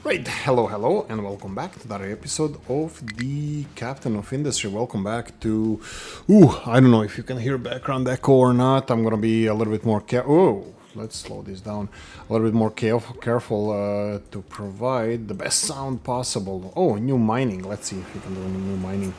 Right, hello, and welcome back to another episode of the Captain of Industry. Welcome back to. I don't know if you can hear background echo or not. I'm gonna be a little bit more let's slow this down. A little bit more careful to provide the best sound possible. Oh, new mining. Let's see if we can do new mining.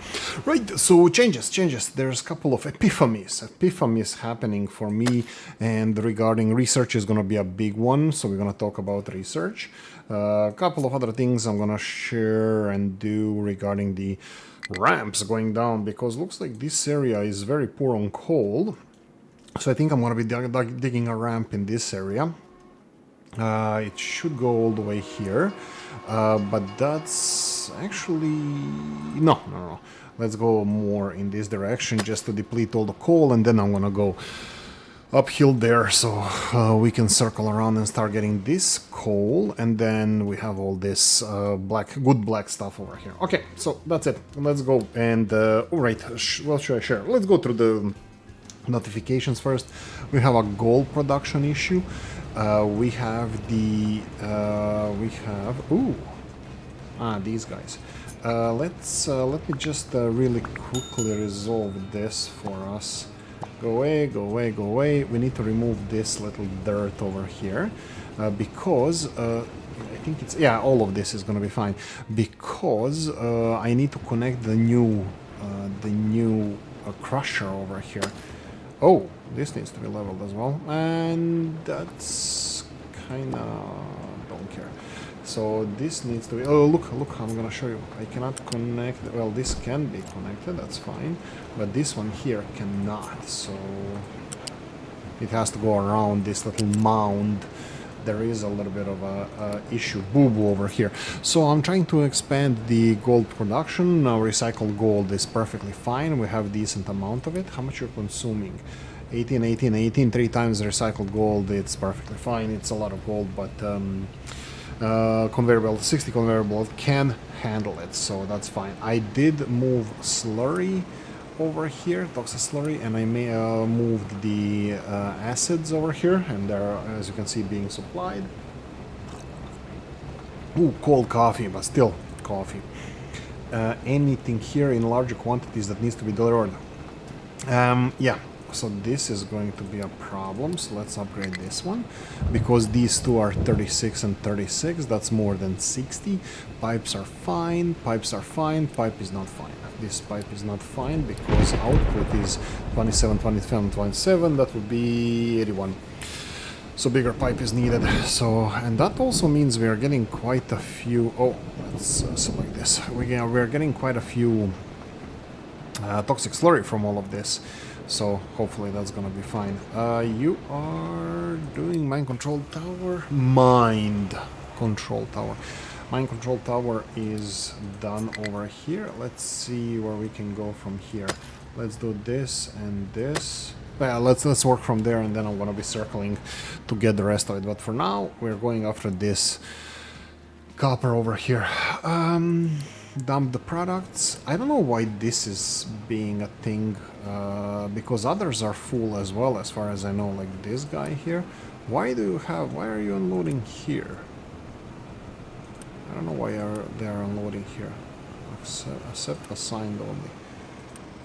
Right, so changes. There's a couple of epiphanies happening for me, and regarding research is gonna be a big one. So we're gonna talk about research. A couple of other things I'm gonna share and do regarding the ramps going down, because looks like this area is very poor on coal. So I think I'm gonna be digging a ramp in this area. It should go all the way here, but that's actually no. Let's go more in this direction just to deplete all the coal, and then I'm gonna go uphill there, so we can circle around and start getting this coal, and then we have all this good black stuff over here. Okay, so that's it. Let's go. And all right, what should I share? Let's go through the notifications first. We have a gold production issue. We have these guys. Let me just really quickly resolve this for us. Go away. We need to remove this little dirt over here, because I think it's, yeah, all of this is gonna be fine, because I need to connect the new crusher over here. Oh, this needs to be leveled as well, and that's kinda don't care. So this needs to be, oh look, I'm gonna show you. I cannot connect, well, this can be connected, that's fine, but this one here cannot, so it has to go around this little mound. There is a little bit of a issue, boo-boo over here. So I'm trying to expand the gold production. Now recycled gold is perfectly fine, we have a decent amount of it. How much you're consuming? 18, 3 times recycled gold, it's perfectly fine. It's a lot of gold, but conveyor belt, 60 conveyor belt can handle it, so that's fine. I did move slurry over here, toxic slurry, and I may moved the acids over here, and they're, as you can see, being supplied. Ooh, cold coffee, but still coffee. Anything here in larger quantities that needs to be delivered? Yeah. So this is going to be a problem, so let's upgrade this one, because these two are 36 and 36, that's more than 60. Pipes are fine, pipe is not fine. This pipe is not fine because output is 27, 27, 27, that would be 81. So bigger pipe is needed. So, and that also means we are getting quite a few, let's select this. We're getting quite a few toxic slurry from all of this. So hopefully that's gonna be fine. You are doing mind control tower. Mind control tower is done over here. Let's see where we can go from here. Let's do this and this. Yeah, let's work from there, and then I'm gonna be circling to get the rest of it. But for now, we're going after this copper over here. Dump the products. I don't know why this is being a thing, because others are full as well, as far as I know, like this guy here. Why are you unloading here? I don't know why they are unloading here. Accept assigned only.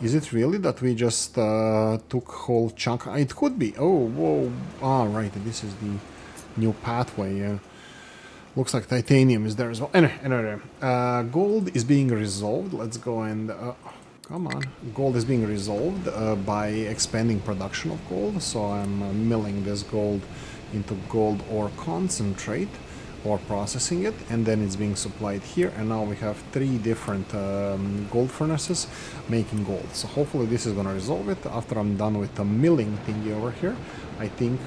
Is it really that we just took whole chunk? It could be. Oh, whoa. Ah, right, this is the new pathway. Looks like titanium is there as well. Anyway, gold is being resolved. Let's go and... come on. Gold is being resolved by expanding production of gold. So I'm milling this gold into gold ore concentrate, or processing it, and then it's being supplied here. And now we have 3 different gold furnaces making gold. So hopefully this is going to resolve it. After I'm done with the milling thingy over here, I think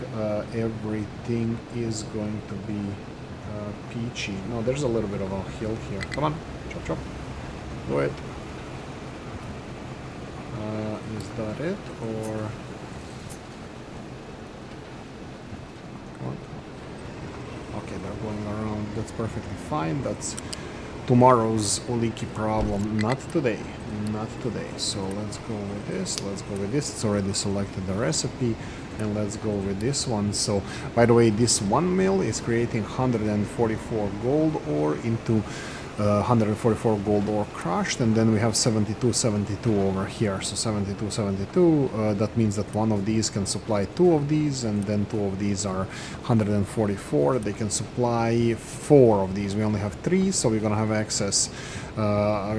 everything is going to be... peachy. No, there's a little bit of a hill here. Come on, chop. Do it. Is that it, or... Come on. Okay, they're going around. That's perfectly fine. That's tomorrow's Oolykee problem. Not today. So let's go with this. It's already selected the recipe. And let's go with this one. So, by the way, this one mill is creating 144 gold ore into 144 gold ore crushed, and then we have 72 over here. So 72, that means that one of these can supply two of these, and then two of these are 144. They can supply four of these. We only have three, so we're gonna have excess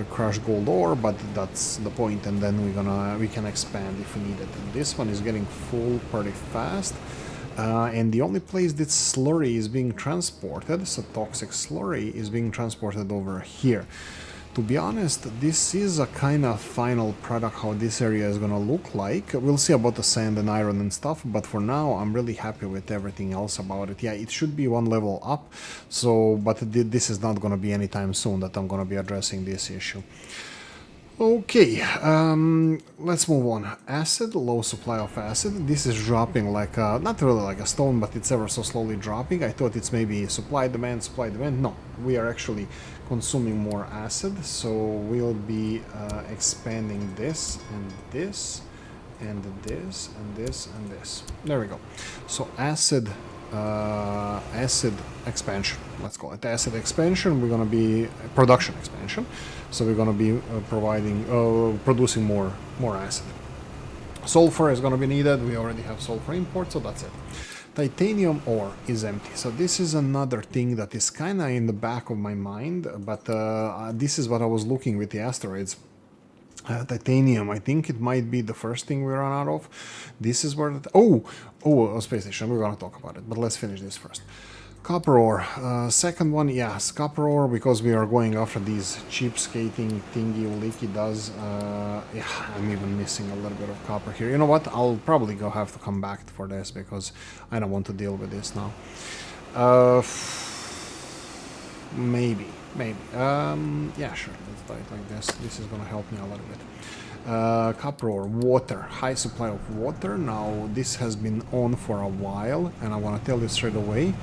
crushed gold ore, but that's the point. And then we can expand if we need it. And this one is getting full pretty fast. And the only place this slurry is being transported, so toxic slurry, is being transported over here. To be honest, this is a kind of final product how this area is gonna look like. We'll see about the sand and iron and stuff, but for now I'm really happy with everything else about it. Yeah, it should be one level up, so but this is not gonna be anytime soon that I'm gonna be addressing this issue. Okay, let's move on. Acid, low supply of acid. This is dropping like not really like a stone, but it's ever so slowly dropping. I thought it's maybe supply, demand. No, we are actually consuming more acid, so we'll be expanding this and this and this and this and this. There we go. So acid expansion, let's call it acid expansion. We're gonna be production expansion, so we're gonna be producing more acid. Sulfur is gonna be needed. We already have sulfur import, so that's it. Titanium ore is empty, so this is another thing that is kind of in the back of my mind, but this is what I was looking with the asteroids. Titanium, I think it might be the first thing we run out of. This is where a space station, we're gonna talk about it, but let's finish this first. Copper ore, second one, yes, copper ore, because we are going after these cheap skating thingy Oolykee does. Yeah, I'm even missing a little bit of copper here. You know what, I'll probably have to come back for this, because I don't want to deal with this now. Maybe. Yeah, sure, let's do it like this. This is gonna help me a little bit. Copper ore, water, high supply of water. Now, this has been on for a while, and I want to tell you straight away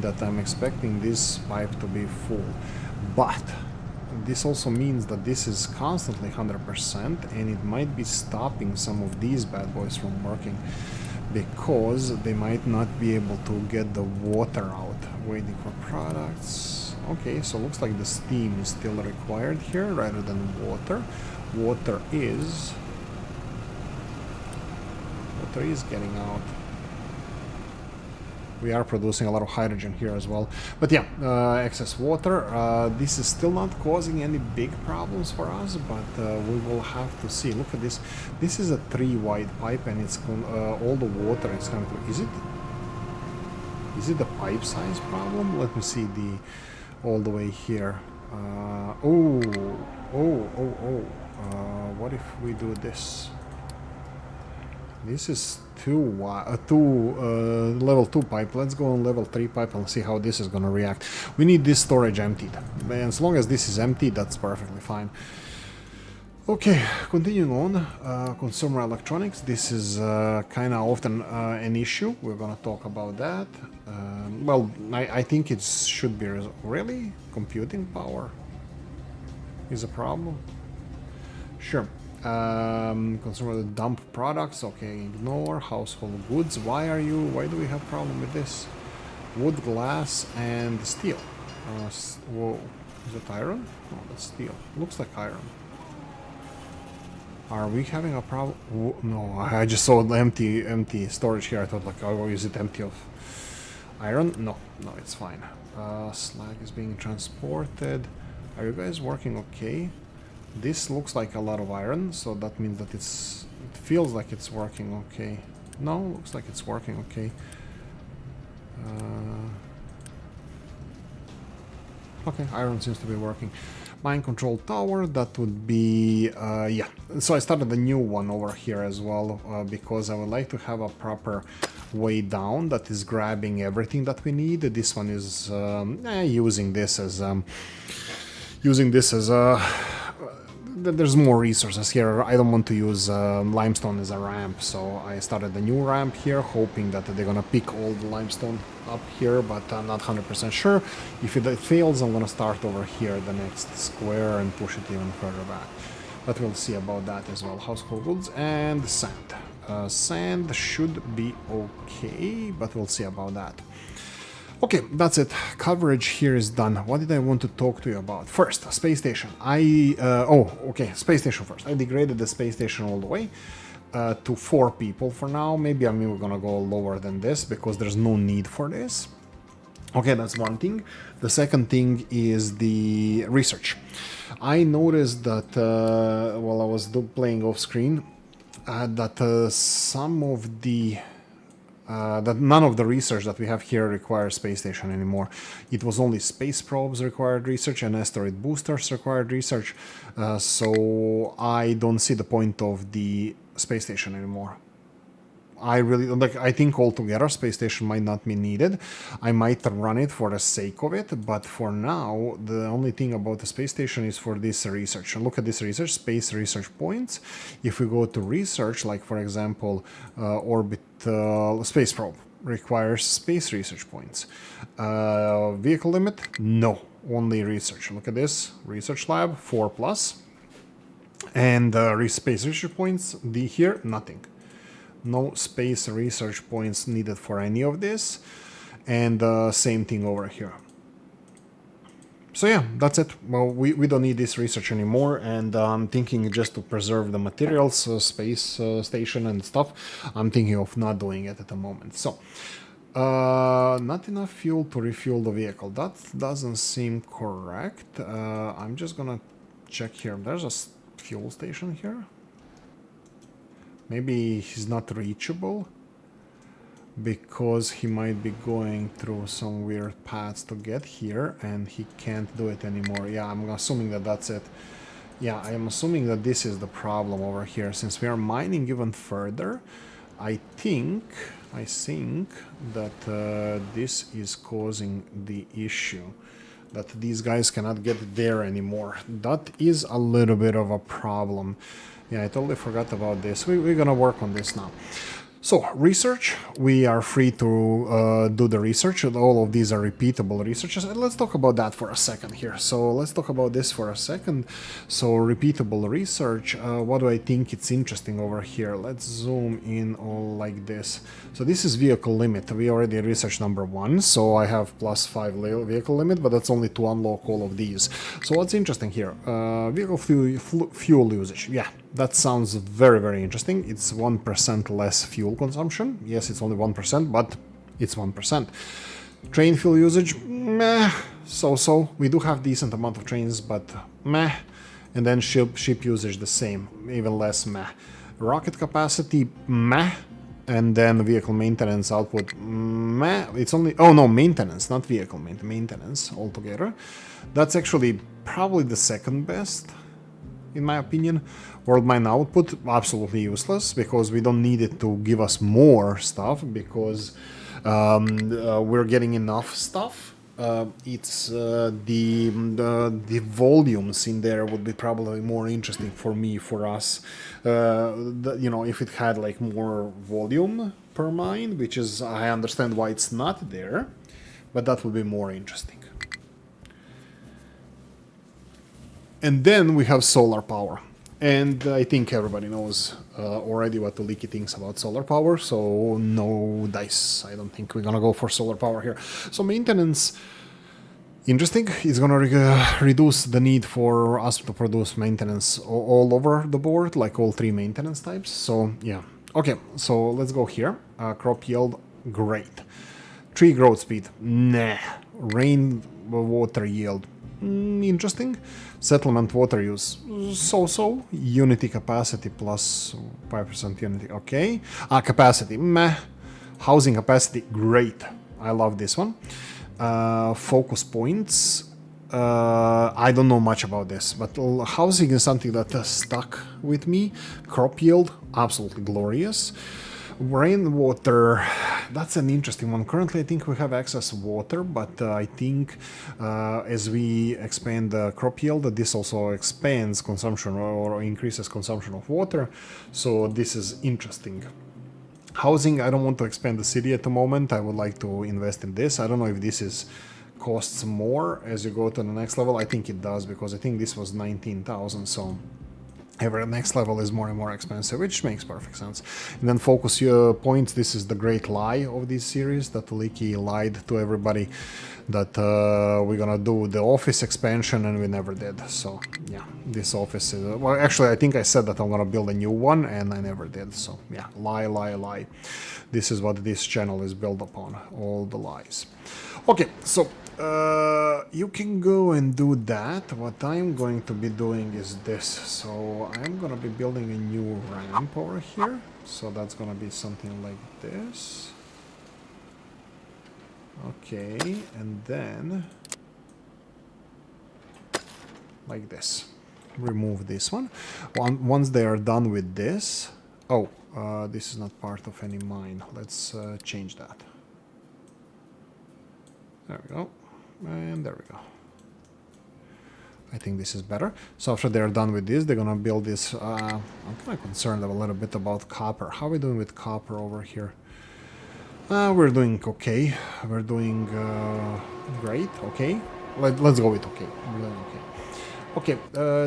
that I'm expecting this pipe to be full. But this also means that this is constantly 100%, and it might be stopping some of these bad boys from working, because they might not be able to get the water out. Waiting for products. Okay, so looks like the steam is still required here rather than water. Water is getting out. We are producing a lot of hydrogen here as well. But yeah, excess water. This is still not causing any big problems for us, but we will have to see. Look at this. This is a 3-wide pipe, and it's all the water is coming through. Is it the pipe size problem? Let me see all the way here. What if we do this? This is level 2 pipe. Let's go on level 3 pipe and see how this is gonna react. We need this storage emptied. And as long as this is empty, that's perfectly fine. Okay, continuing on, consumer electronics. This is kind of often an issue. We're gonna talk about that. Well, I think it should be really computing power is a problem. Sure. Consumer dump products. Okay, ignore household goods. Why do we have problem with this? Wood, glass, and steel. Whoa, is it iron? No, that's steel. Looks like iron. Are we having a problem? No, I just saw the empty storage here. I thought like, oh, is it empty of iron? No, it's fine. Slag is being transported. Are you guys working okay? This looks like a lot of iron, so that means that it feels like it's working okay. No, looks like it's working okay. Okay, iron seems to be working. Mind control tower, that would be, yeah. So I started a new one over here as well, because I would like to have a proper way down that is grabbing everything that we need. This one is using this as there's more resources here. I don't want to use limestone as a ramp, so I started a new ramp here, hoping that they're gonna pick all the limestone up here, but I'm not 100% sure. If it fails, I'm gonna start over here, the next square, and push it even further back. But we'll see about that as well. Household goods and sand. Sand should be okay, but we'll see about that. Okay, that's it. Coverage here is done. What did I want to talk to you about? First, space station. Space station first. I degraded the space station all the way to 4 people for now. Maybe we're gonna go lower than this because there's no need for this. Okay, that's one thing. The second thing is the research. I noticed that while I was playing off screen, that some of the that none of the research that we have here requires space station anymore. It was only space probes required research and asteroid boosters required research. So I don't see the point of the space station anymore. I think altogether space station might not be needed. I might run it for the sake of it, but for now, the only thing about the space station is for this research. And look at this research, space research points. If we go to research, like for example, orbit space probe requires space research points. Vehicle limit? No, only research. Look at this, research lab, 4+. And space research points, here, nothing. No space research points needed for any of this. And same thing over here. So yeah, that's it. Well, we don't need this research anymore. And I'm thinking just to preserve the materials, space station and stuff, I'm thinking of not doing it at the moment. So, not enough fuel to refuel the vehicle. That doesn't seem correct. I'm just gonna check here. There's a fuel station here. Maybe he's not reachable because he might be going through some weird paths to get here and he can't do it anymore. Yeah, I'm assuming that that's it. Yeah, I am assuming that this is the problem over here. Since we are mining even further, I think that this is causing the issue. That these guys cannot get there anymore. That is a little bit of a problem. Yeah, I totally forgot about this. We're gonna work on this now. So, research, we are free to do the research. All of these are repeatable researches. And let's talk about that for a second here. So, let's talk about this for a second. So, repeatable research, what do I think it's interesting over here? Let's zoom in all like this. So, this is vehicle limit. We already researched number 1, so I have +5 vehicle limit, but that's only to unlock all of these. So, what's interesting here? Vehicle fuel usage. Yeah, that sounds very, very interesting. It's 1% less fuel consumption. Yes, it's only 1%, but it's 1%. Train fuel usage, meh, so-so. We do have decent amount of trains, but meh. And then ship usage the same, even less meh. Rocket capacity, meh. And then vehicle maintenance output, meh. It's only, oh no, maintenance, not vehicle maintenance altogether. That's actually probably the second best, in my opinion. World mine output, absolutely useless, because we don't need it to give us more stuff, because we're getting enough stuff. It's the volumes in there would be probably more interesting for me, for us. If it had like more volume per mine, which is, I understand why it's not there, but that would be more interesting. And then we have solar power. And I think everybody knows already what Oolykee thinks about solar power, so no dice. I don't think we're gonna go for solar power here. So maintenance, interesting. It's gonna reduce the need for us to produce maintenance all over the board, like all 3 maintenance types. So yeah. Okay, so let's go here. Crop yield, great. Tree growth speed, nah. Rain water yield, interesting. Settlement water use, so-so. Unity capacity plus 5% unity, okay. Capacity, meh. Housing capacity, great. I love this one. Focus points, I don't know much about this, but housing is something that stuck with me. Crop yield, absolutely glorious. Rainwater, that's an interesting one. Currently, I think we have excess water, but I think as we expand the crop yield, this also expands consumption or increases consumption of water. So this is interesting. Housing, I don't want to expand the city at the moment. I would like to invest in this. I don't know if this is costs more as you go to the next level. I think it does, because I think this was 19,000, so Every next level is more and more expensive, which makes perfect sense. And then focus your points. This is the great lie of this series, that Oolykee lied to everybody that we're gonna do the office expansion, and we never did. So yeah, this office is... well, actually, I think I said that I'm gonna build a new one, and I never did. So yeah, lie, lie, lie. This is what this channel is built upon, all the lies. Okay, so you can go and do that. What I'm going to be doing is this. So I'm gonna be building a new ramp over here. So that's gonna be something like this. Okay, and then like this. Remove this one. Once they are done with this... oh, this is not part of any mine. Let's change that. There we go. And there we go. I think this is better. So after they're done with this, they're gonna build this... I'm kind of concerned a little bit about copper. How are we doing with copper over here? We're doing okay. We're doing great. Okay. Let's go with okay. We're doing okay. Okay,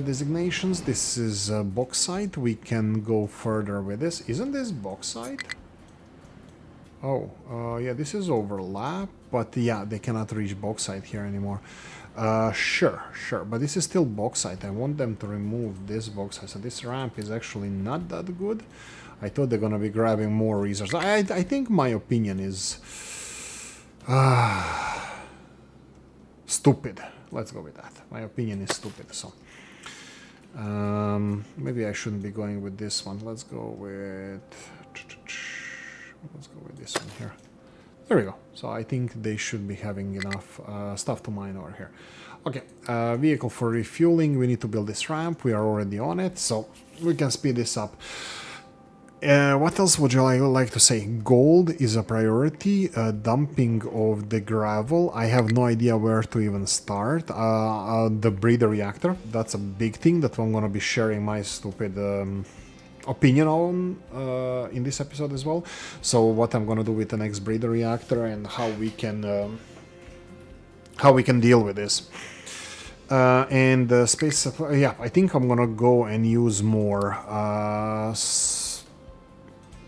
designations. This is bauxite. We can go further with this. Isn't this bauxite? Oh, yeah, this is overlap, but yeah, they cannot reach bauxite here anymore. Sure, but this is still bauxite. I want them to remove this bauxite, so this ramp is actually not that good. I thought they're gonna be grabbing more resources. I think my opinion is... stupid. Let's go with that. My opinion is stupid, so... maybe I shouldn't be going with this one. Let's go with this one here. There we go. So I think they should be having enough stuff to mine over here. Okay, vehicle for refueling. We need to build this ramp. We are already on it, so we can speed this up. What else would you like to say? Gold is a priority. Dumping of the gravel. I have no idea where to even start. The breeder reactor. That's a big thing that I'm going to be sharing my stupid opinion on in this episode as well. So what I'm going to do with the next breeder reactor and how we can deal with this. And space. Yeah, I think I'm going to go and use more.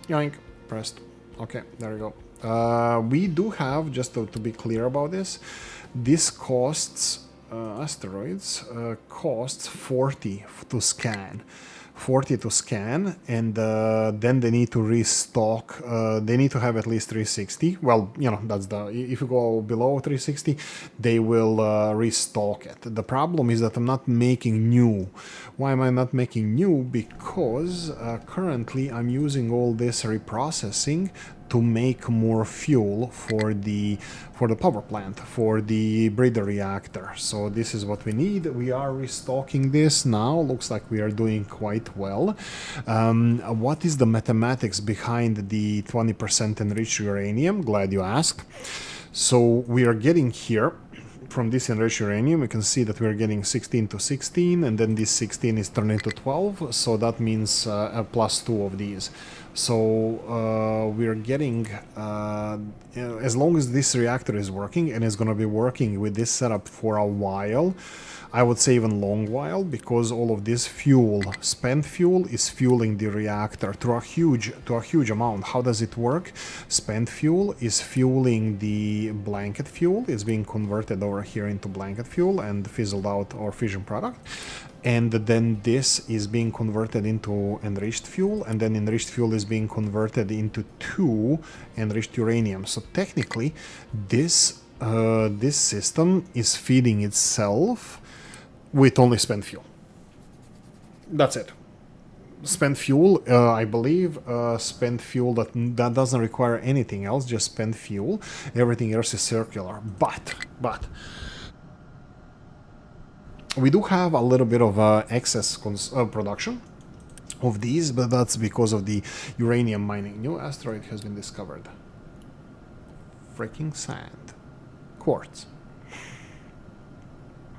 Yoink, pressed. Okay, there we go. We do have, just to be clear about this costs, asteroids, costs 40 to scan. 40 to scan, and then they need to restock. They need to have at least 360. Well, you know, that's the... if you go below 360, they will restock it. The problem is that I'm not making new. Why am I not making new? Because currently I'm using all this reprocessing to make more fuel for the power plant, for the breeder reactor. So this is what we need. We are restocking this now. Looks like we are doing quite well. What is the mathematics behind the 20% enriched uranium? Glad you asked. So we are getting here, from this enriched uranium, you can see that we're getting 16 to 16, and then this 16 is turned into 12, so that means a plus 2 of these. So we're getting, as long as this reactor is working, and it's going to be working with this setup for a while, I would say even long while, because all of this fuel, spent fuel, is fueling the reactor to a huge amount. How does it work? Spent fuel is fueling the blanket fuel, is being converted over here into blanket fuel and fizzled out or fission product. And then this is being converted into enriched fuel, and then enriched fuel is being converted into 2 enriched uranium. So technically, this system is feeding itself with only spent fuel. That's it. Spent fuel, I believe, spent fuel that doesn't require anything else, just spent fuel. Everything else is circular. But we do have a little bit of excess production of these, but that's because of the uranium mining. New asteroid has been discovered. Freaking sand. Quartz.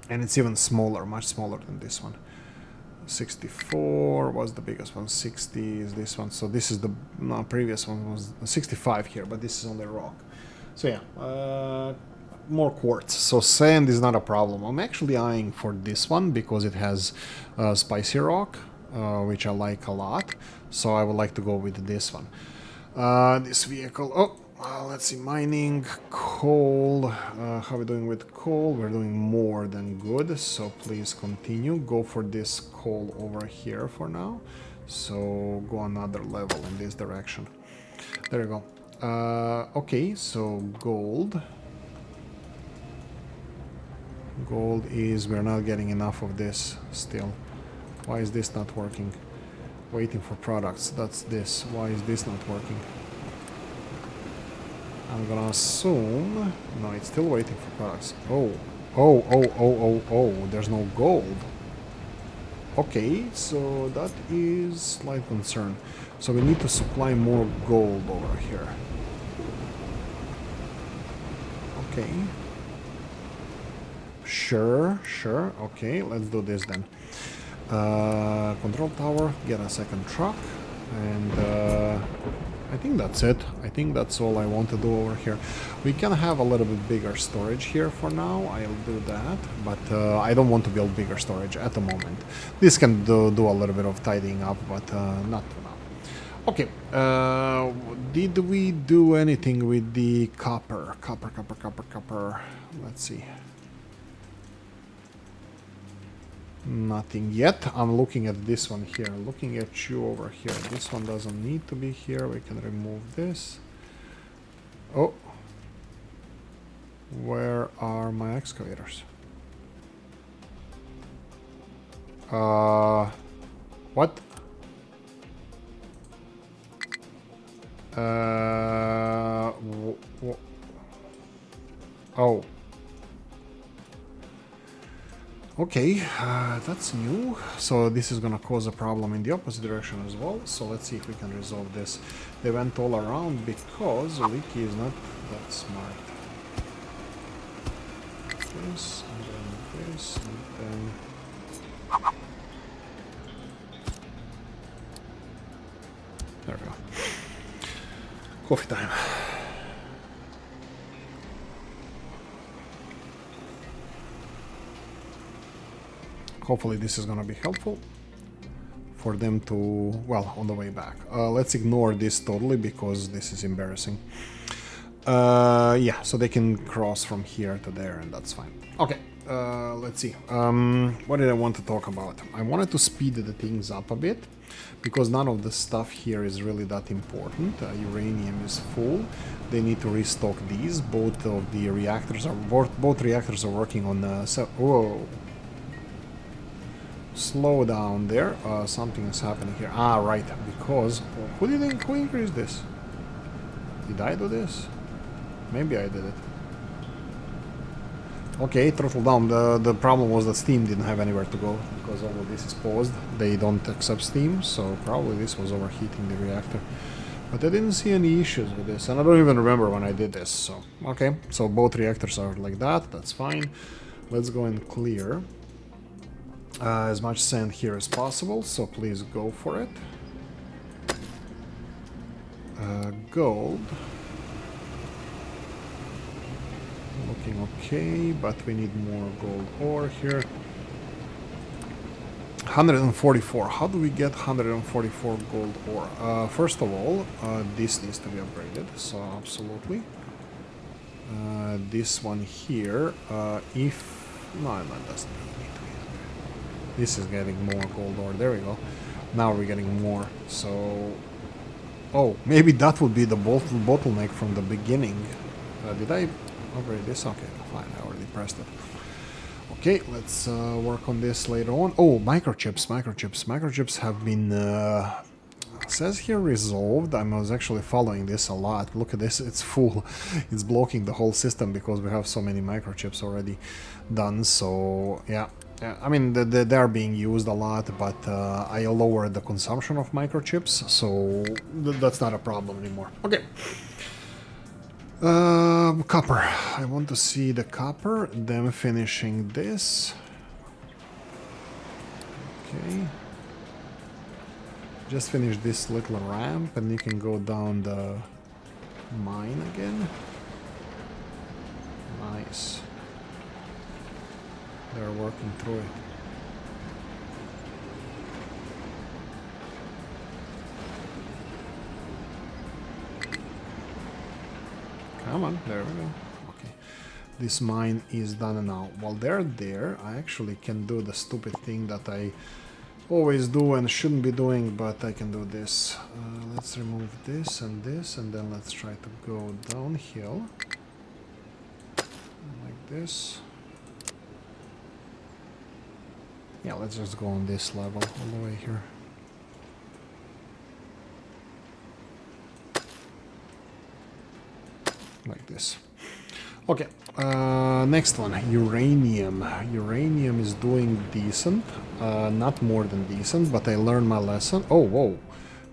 And it's even smaller, much smaller than this one. 64 was the biggest one. 60 is this one. So this is the previous one was 65 here, but this is only rock. So yeah, more quartz. So sand is not a problem. I'm actually eyeing for this one because it has spicy rock. which I like a lot. So I would like to go with this one. This vehicle. Let's see. Mining, coal. How are we doing with coal? We're doing more than good. So please continue. Go for this coal over here for now. So go another level in this direction. There you go. Okay, so gold. Gold is, we're not getting enough of this still. Why is this not working? Waiting for products, that's this. Why is this not working? I'm gonna assume, no, it's still waiting for products. Oh, there's no gold. Okay, so that is slight concern. So we need to supply more gold over here. Okay. Sure. Okay, let's do this then. Control tower, get a second truck, and I think that's it. I think that's all I want to do over here. We can have a little bit bigger storage here for now. I'll do that, but I don't want to build bigger storage at the moment. This can do a little bit of tidying up, but not for now. Okay, did we do anything with the copper? Copper. Let's see. Nothing yet. I'm looking at this one here. Looking at you over here. This one doesn't need to be here. We can remove this. Oh. Where are my excavators? What? Oh. Okay, that's new. So this is gonna cause a problem in the opposite direction as well. So let's see if we can resolve this. They went all around because Oolykee is not that smart. This, and then this, and then... There we go. Coffee time. Hopefully this is gonna be helpful for them to, well, on the way back. Let's ignore this totally because this is embarrassing. Yeah, so they can cross from here to there and that's fine. Okay, let's see. What did I want to talk about? I wanted to speed the things up a bit because none of the stuff here is really that important. Uranium is full. They need to restock these. Both of the reactors are, both reactors are working on, whoa. Slow down there. Something is happening here. Ah, right. Because who increased this? Did I do this? Maybe I did it. Okay, throttle down. The problem was that Steam didn't have anywhere to go because all of this is paused. They don't accept Steam, so probably this was overheating the reactor. But I didn't see any issues with this, and I don't even remember when I did this. So okay, so both reactors are like that. That's fine. Let's go and clear as much sand here as possible, so please go for it. Gold. Looking okay, but we need more gold ore here. 144. How do we get 144 gold ore? First of all, this needs to be upgraded, so absolutely. This one here, if... No, that doesn't need to be. This is getting more gold ore. There we go. Now we're getting more. So... Oh, maybe that would be the bottleneck from the beginning. Did I upgrade this? Okay, fine. I already pressed it. Okay, let's work on this later on. Oh, microchips. Microchips have been... says here resolved. I was actually following this a lot. Look at this. It's full. It's blocking the whole system because we have so many microchips already done. So, yeah. I mean, they are being used a lot, but I lowered the consumption of microchips, so that's not a problem anymore. Okay. Copper. I want to see the copper, them finishing this. Okay. Just finish this little ramp, and you can go down the mine again. Nice. They're working through it. Come on, there we go. Okay. This mine is done now. While they're there, I actually can do the stupid thing that I always do and shouldn't be doing, but I can do this. Let's remove this, and then let's try to go downhill. Like this. Yeah, let's just go on this level all the way here. Like this. Okay, next one, uranium. Uranium is doing decent, not more than decent, but I learned my lesson. Oh, whoa,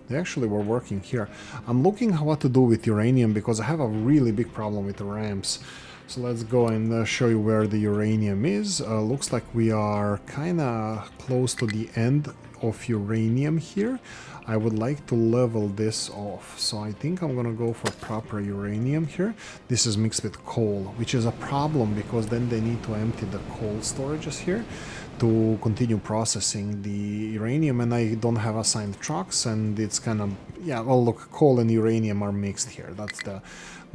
they actually were working here. I'm looking at what to do with uranium because I have a really big problem with the ramps. So let's go and show you where the uranium is. Looks like we are kind of close to the end of uranium here. I would like to level this off, so I think I'm gonna go for proper uranium here. This is mixed with coal, which is a problem because then they need to empty the coal storages here to continue processing the uranium, and I don't have assigned trucks, and it's kind of, yeah, well, look, coal and uranium are mixed here. That's the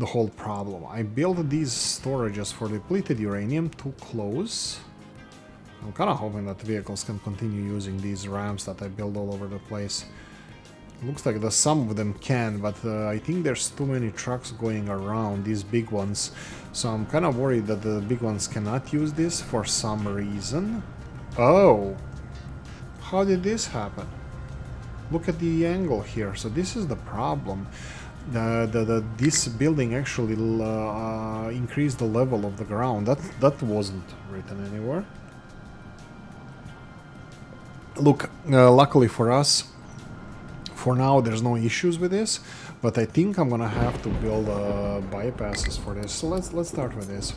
whole problem. I built these storages for depleted uranium too close. I'm kind of hoping that vehicles can continue using these ramps that I build all over the place. Looks like some of them can, but I think there's too many trucks going around, these big ones. So I'm kind of worried that the big ones cannot use this for some reason. Oh! How did this happen? Look at the angle here. So this is the problem. This building actually increased the level of the ground. That wasn't written anywhere. Look, luckily for us, for now there's no issues with this, but I think I'm gonna have to build bypasses for this. So let's start with this.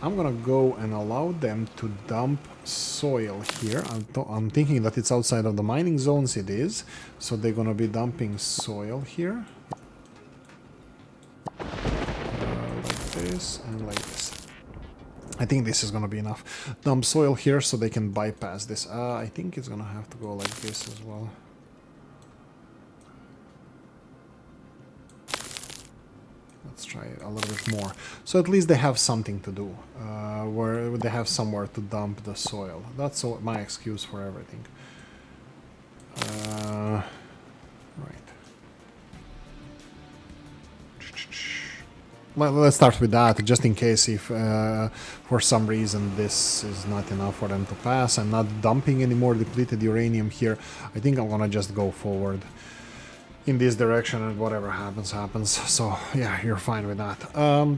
I'm gonna go and allow them to dump soil here. I'm thinking that it's outside of the mining zones. It is, so they're gonna be dumping soil here, like this and like this. I think this is gonna be enough. Dump soil here so they can bypass this. I think it's gonna have to go like this as well. Let's try a little bit more. So at least they have something to do, where they have somewhere to dump the soil. That's my excuse for everything. Right. Let's start with that, just in case if for some reason this is not enough for them to pass. I'm not dumping any more depleted uranium here. I think I'm gonna just go forward in this direction, and whatever happens, happens. So yeah, you're fine with that.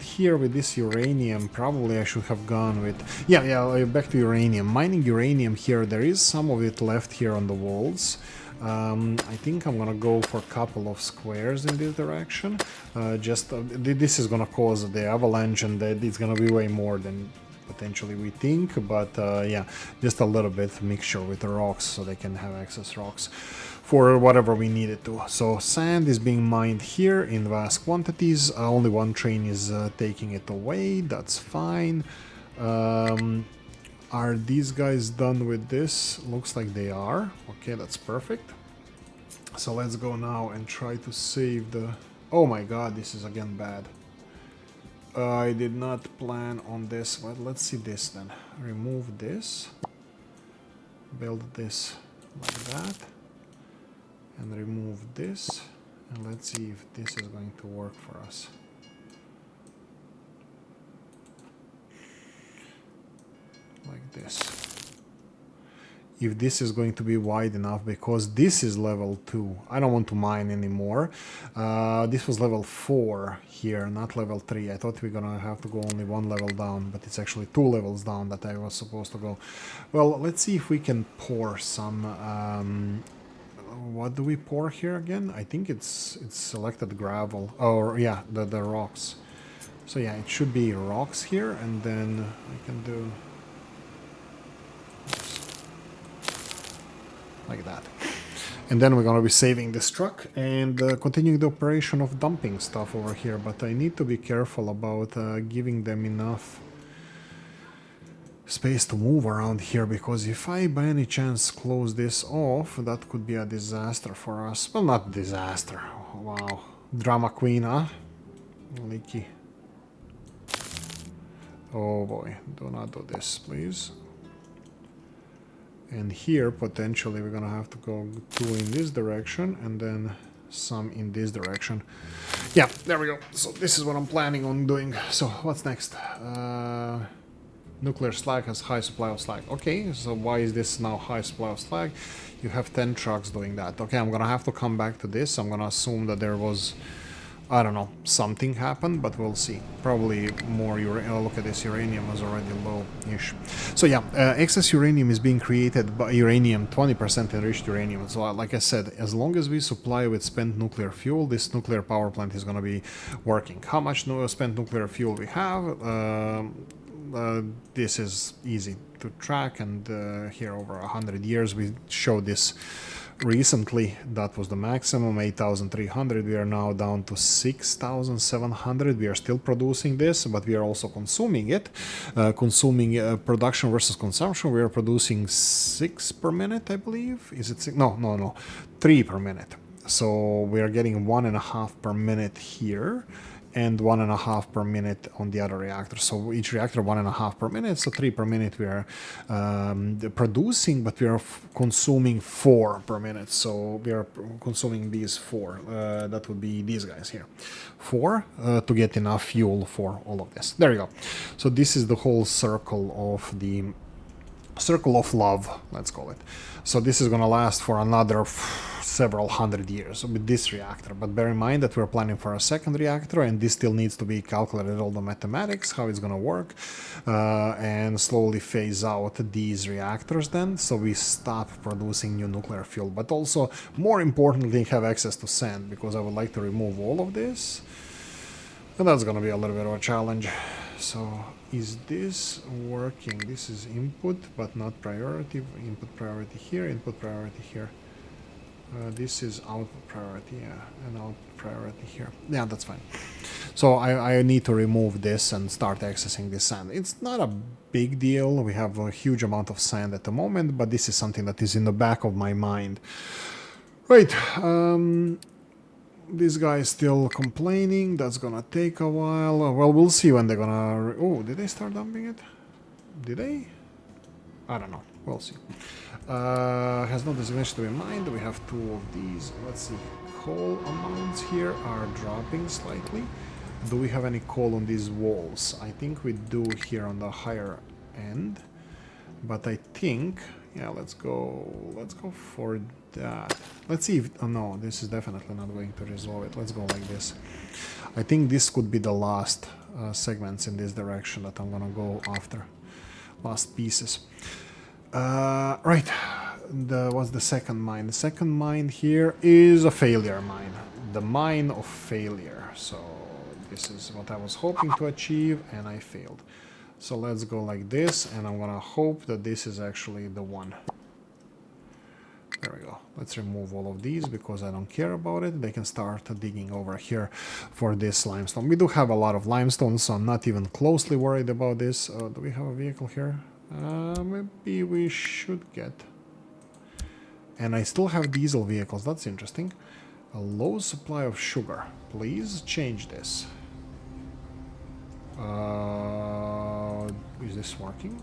Here with this uranium, probably I should have gone with... Yeah, back to uranium. Mining uranium here, there is some of it left here on the walls. I think I'm gonna go for a couple of squares in this direction. This is gonna cause the avalanche, and it's gonna be way more than potentially we think, but yeah, just a little bit mixture with the rocks so they can have excess rocks for whatever we need it to. So sand is being mined here in vast quantities. Only one train is taking it away. That's fine. Are these guys done with this? Looks like they are. Okay, that's perfect. So let's go now and try to save the... Oh my god, this is again bad. I did not plan on this, but let's see this then. Remove this. Build this like that. And remove this. And let's see if this is going to work for us. Like this. If this is going to be wide enough, because this is level 2. I don't want to mine anymore. This was level 4 here, not level 3. I thought we were gonna have to go only one level down, but it's actually 2 levels down that I was supposed to go. Well, let's see if we can pour some... what do we pour here again? I think it's selected gravel. Or yeah, the rocks. So yeah, it should be rocks here, and then I can do... like that. And then we're going to be saving this truck and continuing the operation of dumping stuff over here. But I need to be careful about giving them enough space to move around here, because if I by any chance close this off, that could be a disaster for us. Well, not disaster. Wow. Drama queen, huh? Oolykee. Oh boy, do not do this, please. And here, potentially, we're gonna have to go 2 in this direction and then some in this direction. Yeah, there we go. So this is what I'm planning on doing. So what's next? Nuclear slag has high supply of slag. Okay, so why is this now high supply of slag? You have 10 trucks doing that. Okay, I'm gonna have to come back to this. I'm gonna assume that there was, I don't know, something happened, but we'll see. Probably more look at this, uranium is already low-ish. So yeah, excess uranium is being created by uranium, 20% enriched uranium. So like I said, as long as we supply with spent nuclear fuel, this nuclear power plant is going to be working. How much spent nuclear fuel we have? This is easy to track, and here over 100 years we showed this recently. That was the maximum, 8,300. We are now down to 6,700. We are still producing this, but we are also consuming it. Consuming production versus consumption, we are producing 6 per minute, I believe. Is it 6? No, 3 per minute. So we are getting 1.5 per minute here, and 1.5 per minute on the other reactor. So each reactor 1.5 per minute, so 3 per minute we are producing, but we are consuming 4 per minute. So we are consuming these 4. That would be these guys here. 4 to get enough fuel for all of this. There you go. So this is the whole circle of love, let's call it. So this is going to last for another several hundred years with this reactor, but bear in mind that we're planning for a second reactor, and this still needs to be calculated, all the mathematics, how it's going to work, and slowly phase out these reactors then, so we stop producing new nuclear fuel, but also more importantly have access to sand, because I would like to remove all of this, and that's going to be a little bit of a challenge. So is this working? This is input but not priority. Input priority here, input priority here. This is output priority, yeah, and output priority here. Yeah, that's fine. So I need to remove this and start accessing this sand. It's not a big deal. We have a huge amount of sand at the moment, but this is something that is in the back of my mind. Right. This guy is still complaining. That's gonna take a while. Well, we'll see when they're gonna... Oh, did they start dumping it? Did they? I don't know. We'll see. Has no designation to be mined. We have 2 of these. Let's see. Coal amounts here are dropping slightly. Do we have any coal on these walls? I think we do here on the higher end. But I think... Yeah, let's go for that. Let's see if... Oh, no, this is definitely not going to resolve it. Let's go like this. I think this could be the last segments in this direction that I'm gonna go after. Last pieces. Right. What's the second mine? The second mine here is a failure mine. The mine of failure. So this is what I was hoping to achieve, and I failed. So let's go like this, and I'm gonna hope that this is actually the one. There we go. Let's remove all of these because I don't care about it. They can start digging over here for this limestone. We do have a lot of limestone, so I'm not even closely worried about this. Do we have a vehicle here? Maybe we should get. And I still have diesel vehicles. That's interesting. A low supply of sugar. Please change this. Is this working?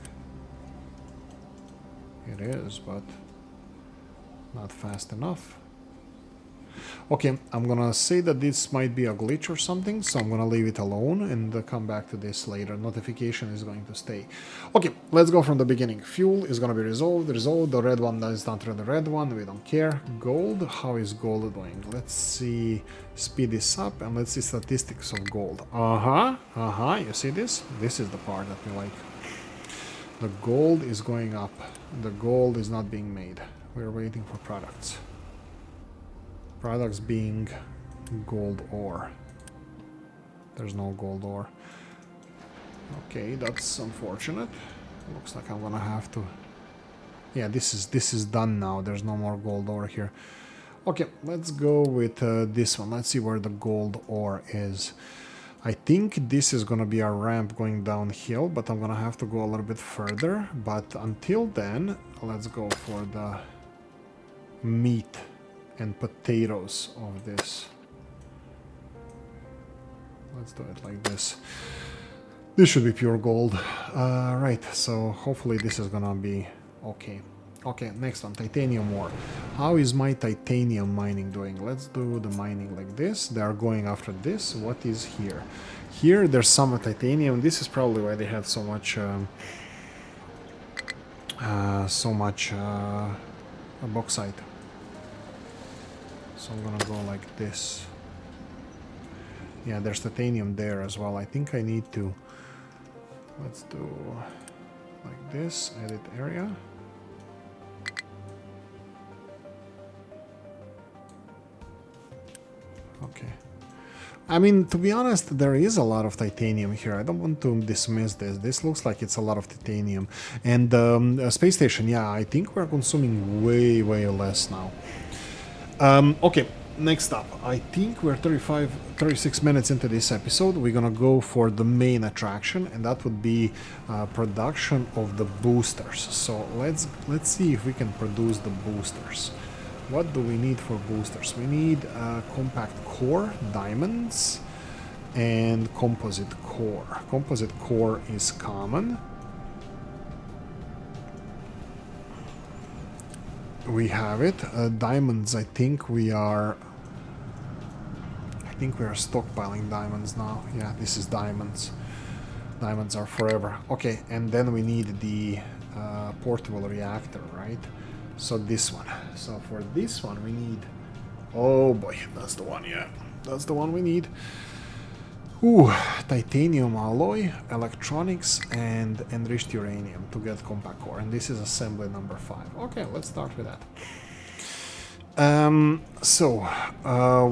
It is, but not fast enough. Okay, I'm gonna say that this might be a glitch or something, so I'm gonna leave it alone and come back to this later. Notification is going to stay. Okay, let's go from the beginning. Fuel is gonna be resolved. The red one is not the red one, we don't care. Gold, how is gold doing? Let's see, speed this up and let's see statistics of gold. You see this? This is the part that we like. The gold is going up. The gold is not being made. We're waiting for products. Products being gold ore. There's no gold ore. Okay, that's unfortunate. Looks like I'm gonna have to... Yeah, this is done now. There's no more gold ore here. Okay, let's go with this one. Let's see where the gold ore is. I think this is gonna be a ramp going downhill, but I'm gonna have to go a little bit further. But until then, let's go for the meat and potatoes of this. Let's do it like this. This should be pure gold. Right, so hopefully this is gonna be okay. Okay, next one, titanium ore. How is my titanium mining doing? Let's do the mining like this. They are going after this. What is here? Here there's some titanium. This is probably why they had so much bauxite. So I'm gonna go like this. Yeah, there's titanium there as well. I think I need to, let's do like this, edit area. Okay. I mean, to be honest, there is a lot of titanium here. I don't want to dismiss this. This looks like it's a lot of titanium. And space station, yeah, I think we're consuming way, way less now. Okay, next up. I think we're 36 minutes into this episode. We're gonna go for the main attraction, and that would be production of the boosters. So let's see if we can produce the boosters. What do we need for boosters? We need compact core, diamonds, and composite core. Composite core is common. We have it. Diamonds, I think we are stockpiling diamonds now. Yeah, this is diamonds. Diamonds are forever. Okay, and then we need the portable reactor, right? So this one. So for this one we need... Oh boy, that's the one, yeah. That's the one we need. Ooh, titanium alloy, electronics, and enriched uranium to get compact core. And this is assembly number 5. Okay, let's start with that.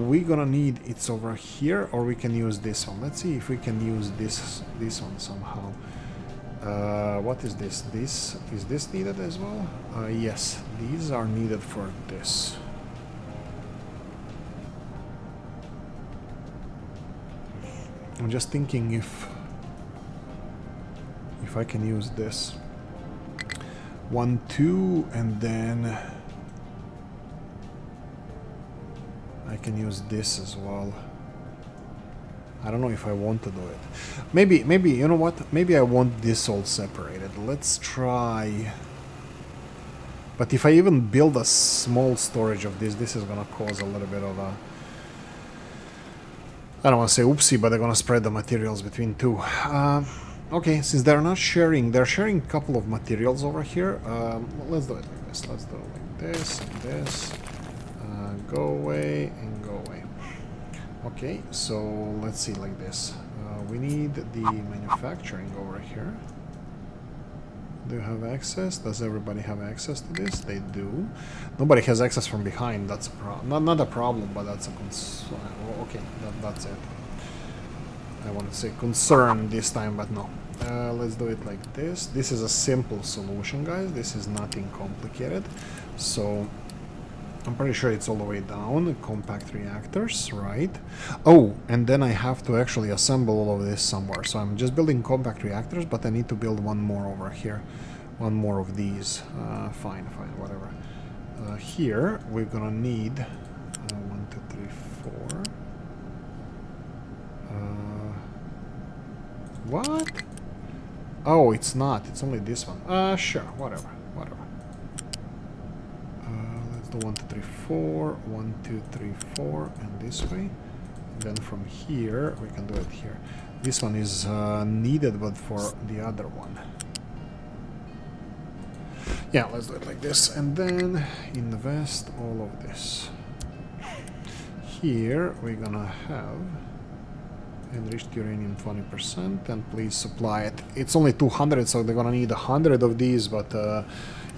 We're gonna need... It's over here, or we can use this one. Let's see if we can use this one somehow. What is this? Is this needed as well? Yes, these are needed for this. I'm just thinking if I can use this. 1, 2, and then I can use this as well. I don't know if I want to do it. Maybe, you know what? Maybe I want this all separated. Let's try... But if I even build a small storage of this is gonna cause a little bit of a... I don't want to say oopsie, but they're gonna spread the materials between two. Okay, since they're not sharing... They're sharing a couple of materials over here. Let's do it like this. Let's do it like this and this. Go away and go away. Okay, so let's see like this. We need the manufacturing over here. Do you have access? Does everybody have access to this? They do. Nobody has access from behind. That's a problem. Not a problem, but that's a concern. Okay, that's it. I want to say concern this time, but no. Let's do it like this. This is a simple solution, guys. This is nothing complicated. So... I'm pretty sure it's all the way down, compact reactors, right? Oh, and then I have to actually assemble all of this somewhere. So I'm just building compact reactors, but I need to build one more over here. One more of these. Fine, whatever. Here, we're gonna need 1, 2, 3, 4. What? Oh, it's not. It's only this one. Sure, whatever. 1, 2, 3, 4, 1, 2, 3, 4, and this way. And then from here, we can do it here. This one is needed, but for the other one. Yeah, let's do it like this. And then invest all of this. Here, we're gonna have enriched uranium 20%, and please supply it. It's only 200, so they're gonna need 100 of these, but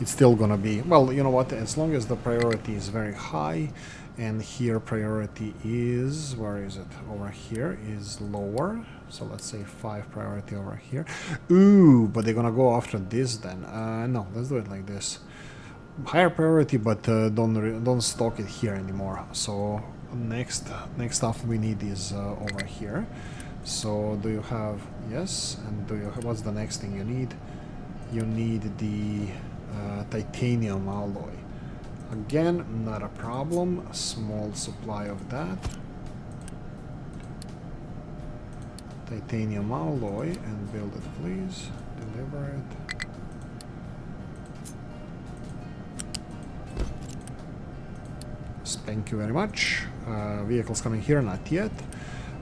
it's still gonna be... Well, you know what, as long as the priority is very high, and here priority is... Where is it? Over here is lower, so let's say 5 priority over here. Ooh, but they're gonna go after this then. No, let's do it like this. Higher priority, but don't stock it here anymore. So next stuff we need is over here. So do you have... Yes, and do you have... What's the next thing you need? You need the titanium alloy. Again, not a problem. A small supply of that. titanium alloy and build it, please. Deliver it. Thank you very much. Vehicles coming here, not yet.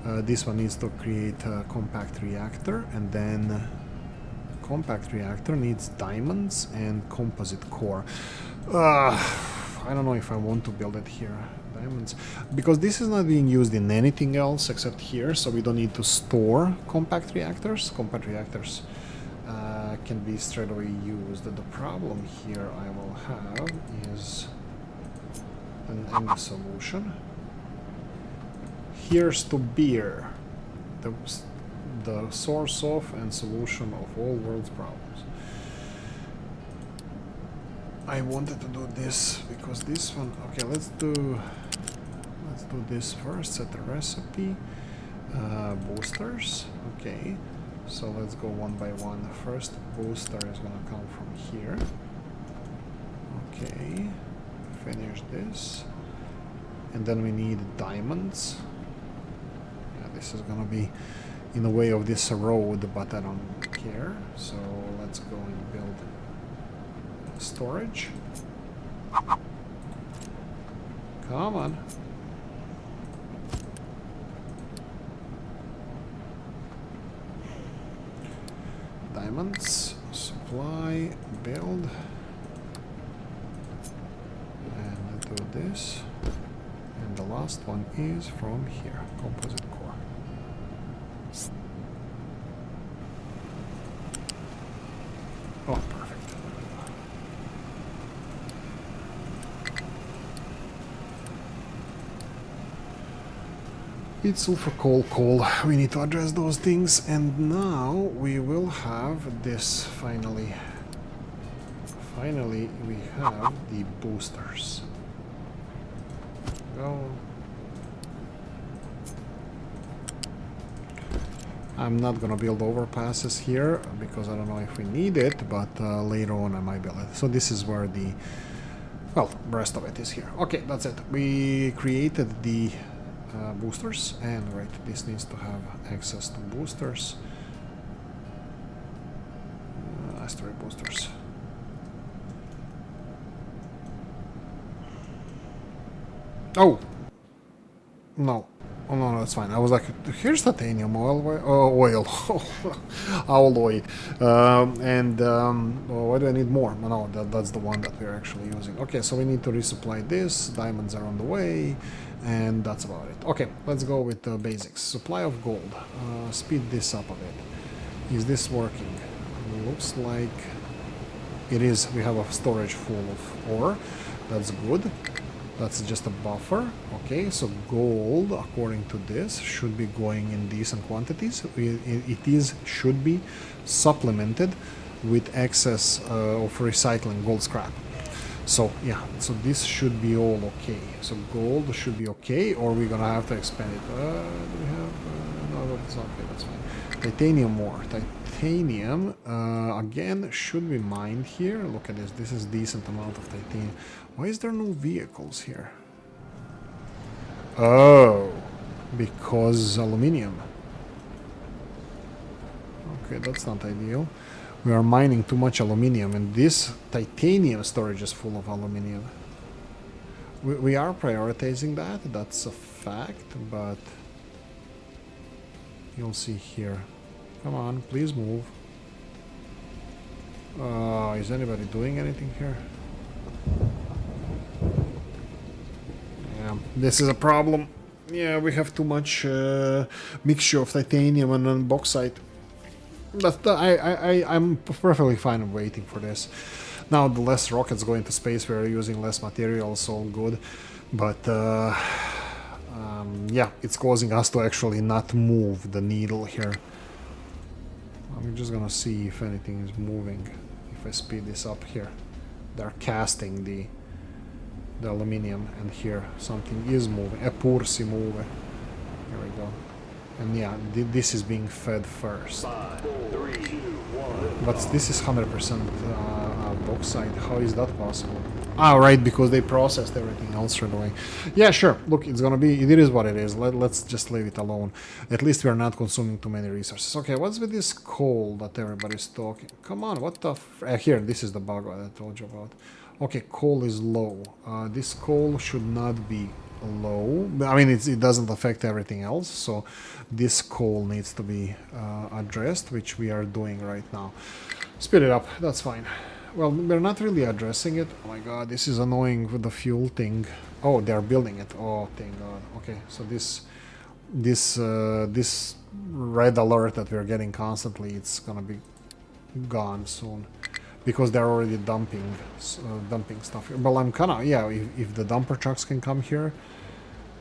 This one needs to create a compact reactor, and then compact reactor needs diamonds and composite core. I don't know if I want to build it here. Diamonds, because this is not being used in anything else except here, so we don't need to store compact reactors. Compact reactors can be straight away used. The problem here I will have is an solution. Here's to beer, the source of and solution of all world's problems. I wanted to do this because this one. Okay, let's do this first. Set the recipe. Boosters. Okay, so let's go one by one. The first booster is gonna come from here. Okay, finish this, and then we need diamonds. Yeah, this is gonna be in the way of this road, but I don't care. So let's go and build storage. Come on. Diamonds, supply, build. And do this. And the last one is from here, composite core. Oh, perfect. It's sulfur coal. We need to address those things, and now we will have this finally. Finally, we have the boosters. Go. I'm not gonna build overpasses here because I don't know if we need it, but later on I might build it. So this is where the, well, rest of it is here. Okay, that's it. We created the boosters, and right, this needs to have access to boosters. Asteroid boosters. Oh! No. Oh, no, that's fine. I was like, here's titanium oil. Alloy. Why do I need more? No, that's the one that we're actually using. Okay, so we need to resupply this. Diamonds are on the way. And that's about it. Okay, let's go with the basics. Supply of gold. Speed this up a bit. Is this working? Looks like it is. We have a storage full of ore. That's good. That's just a buffer. Okay, so gold, according to this, should be going in decent quantities. It should be supplemented with excess of recycling gold scrap. So yeah, so this should be all okay. So gold should be okay, or we're gonna have to expand it. Do we have? No, that's okay. That's fine. Titanium ore. Titanium again should be mined here. Look at this. This is decent amount of titanium. Why is there no vehicles here? Oh, because aluminium. Okay, that's not ideal. We are mining too much aluminium, and this titanium storage is full of aluminium. We are prioritizing that, that's a fact, but you'll see here. Come on, please move. Is anybody doing anything here? Yeah, this is a problem. Yeah, we have too much mixture of titanium and bauxite. But I'm perfectly fine waiting for this. Now the less rockets go into space, we're using less materials, all good. But yeah, it's causing us to actually not move the needle here. I'm just gonna see if anything is moving. If I speed this up here, they're casting the aluminium, and here something is moving. Eppur si muove. Here we go. And yeah, this is being fed first. 5, 3, 2, 1. But this is 100% bauxite. How is that possible? Ah, right, because they processed everything else right away. Yeah, sure. Look, it's gonna be. It is what it is. Let's just leave it alone. At least we are not consuming too many resources. Okay, what's with this coal that everybody's talking? Come on, what the? Here, this is the bug that I told you about. Okay, coal is low. This coal should not be low. I mean, it doesn't affect everything else. So this coal needs to be addressed, which we are doing right now. Speed it up. That's fine. Well, we're not really addressing it. Oh my god, this is annoying with the fuel thing. Oh, they're building it. Oh, thank god. Okay, so this red alert that we're getting constantly, it's gonna be gone soon. Because they're already dumping stuff. Well, I'm kinda, yeah, if the dumper trucks can come here,